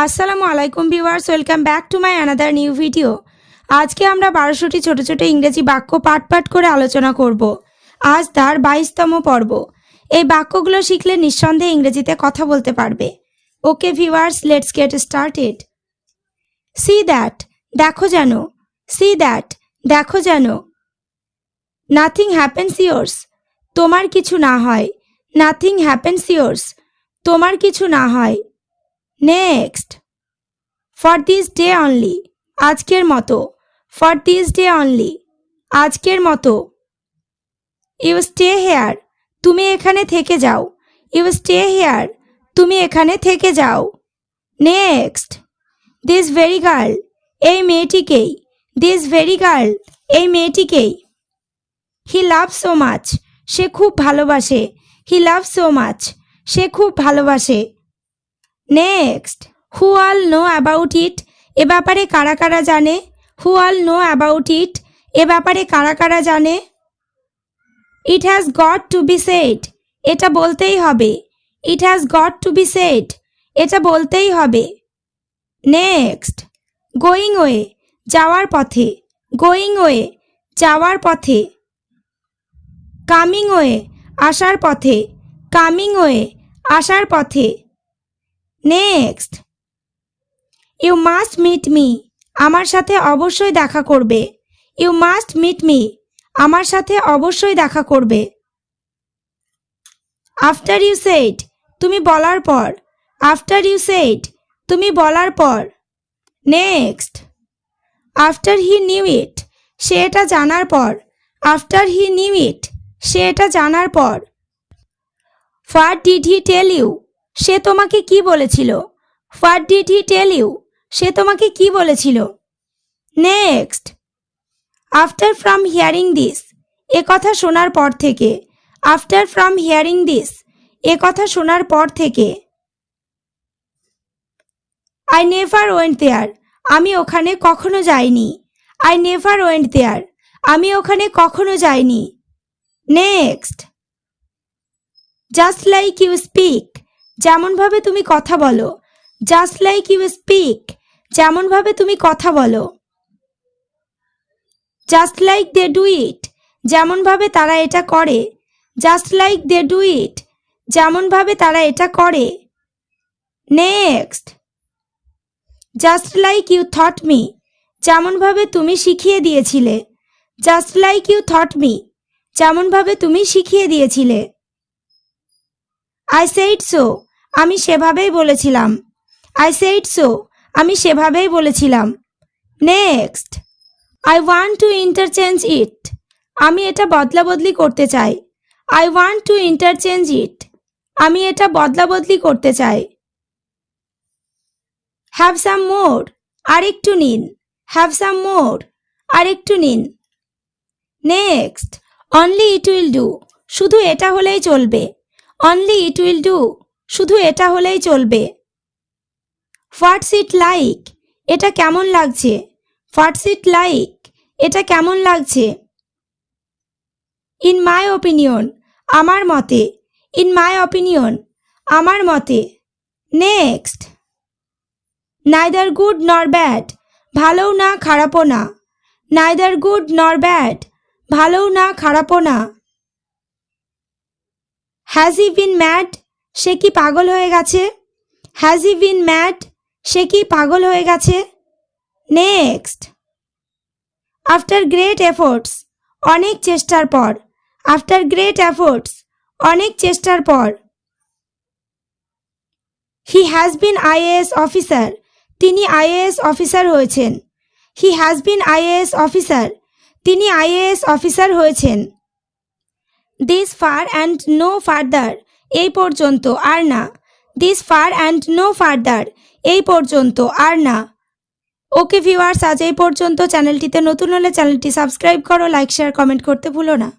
আসসালামু আলাইকুম viewers, welcome back to my another new video. আজকে আমরা 1200টি ছোট ছোট ইংরেজি বাক্য পাঠ পাঠ করে আলোচনা করব। আজ তার 22তম পর্ব। এই বাক্যগুলো শিখলে নিঃসন্দেহে ইংরেজিতে কথা বলতে পারবে। Okay viewers, let's get started. See that, দেখো যেন। সি দ্যাট, দেখো যেন। নাথিং হ্যাপেন্স ইয়োর্স, তোমার কিছু না হয়। নাথিং হ্যাপেন্স ইয়োর্স, তোমার কিছু না হয়। Next, for this day only, আজকের মতো। ফর দিস ডে অনলি, আজকের মতো। ইউ স্টে হেয়ার, তুমি এখানে থেকে যাও। ইউ স্টে হেয়ার, তুমি এখানে থেকে যাও। নেক্সট, দিস ভেরি গার্ল, এই মেয়েটিকেই। দিস ভেরি গার্ল, এই মেয়েটিকেই। হি লাভ সো মাচ, সে খুব ভালোবাসে। হি লাভ সো মাচ, সে খুব ভালোবাসে। Next, who all know about it, এ ব্যাপারে কারা কারা জানে। Who all know about it, এ ব্যাপারে কারা কারা জানে। It has got to be said, এটা বলতেই হবে। It has got to be said, এটা বলতেই হবে। নেক্সট, গোয়িং ওয়ে, যাওয়ার পথে। গোয়িং ওয়ে, যাওয়ার পথে। কামিং ওয়ে, আসার পথে। কামিং ওয়ে, আসার পথে। Next, you must meet me, আমার সাথে অবশ্যই দেখা করবে। ইউ মাস্ট মিট মি, আমার সাথে অবশ্যই দেখা করবে। আফটার ইউ সেড, তুমি বলার পর। আফটার ইউ সেড, তুমি বলার পর। Next, after he knew it, সে এটা জানার পর। আফটার হি নিউ ইট, সে এটা জানার পর। What did he tell you, সে তোমাকে কি বলেছিল। What did he tell you, সে তোমাকে কি বলেছিল। Next, after from hearing this, এ কথা শোনার পর থেকে। আফটার ফ্রম হিয়ারিং দিস, এ কথা শোনার পর থেকে। আই নেভার ওয়েন্ট দেয়ার, আমি ওখানে কখনো যাইনি। আই নেভার ওয়েন্ট দেয়ার, আমি ওখানে কখনো যাইনি। Next, just like you speak, যেমনভাবে তুমি কথা বলো। জাস্ট লাইক ইউ স্পিক, যেমনভাবে তুমি কথা বলো। Just like they do it, যেমনভাবে তারা এটা করে। Just like they do it, যেমনভাবে তারা এটা করে। Next, just like you taught me, যেমনভাবে তুমি শিখিয়ে দিয়েছিলে। Just like you taught me, যেমনভাবে তুমি শিখিয়ে দিয়েছিলে। আই সেইড সো, আমি সেভাবেই বলেছিলাম। আই সেইড সো, আমি সেভাবেই বলেছিলাম। Next, I want to interchange it, আমি এটা বদলা বদলি করতে চাই। I want to interchange it, আমি এটা বদলা বদলি করতে চাই। হ্যাভ সাম মোর, আরেকটু নিন। হ্যাভ সাম মোর, আরেকটু নিন। Next, only it will do, শুধু এটা হলেই চলবে। অনলি ইট উইল ডু, শুধু এটা হলেই চলবে। হোয়াটস ইট লাইক, এটা কেমন লাগছে। হোয়াটস ইট লাইক, এটা কেমন লাগছে। ইন মাই ওপিনিয়ন, আমার মতে। ইন মাই ওপিনিয়ন, আমার মতে। নেক্সট, নাইদার গুড নর ব্যাড, ভালোও না খারাপও না। নাইদার গুড নর ব্যাড, ভালোও না খারাপও না। হ্যাজ হি বিন ম্যাড, সে কি পাগল হয়ে গেছে। হ্যাজ হি বিন ম্যাড, সে কি পাগল হয়ে গেছে। নেক্সট, আফটার গ্রেট এফোর্টস, অনেক চেষ্টার পর। আফটার গ্রেট এফোর্টস, অনেক চেষ্টার পর। He has been IAS officer, তিনি আইএএস অফিসার হয়েছেন। He has been IAS officer, তিনি আইএএস অফিসার হয়েছেন। This far and no further, এই পর্যন্ত আর না। This far and no further, এই পর্যন্ত আর না। ওকে ভিউয়ার্স, আজ এই পর্যন্ত। চ্যানেলটিতে নতুন হলে চ্যানেলটি সাবস্ক্রাইব করো, লাইক শেয়ার কমেন্ট করতে ভুলো না।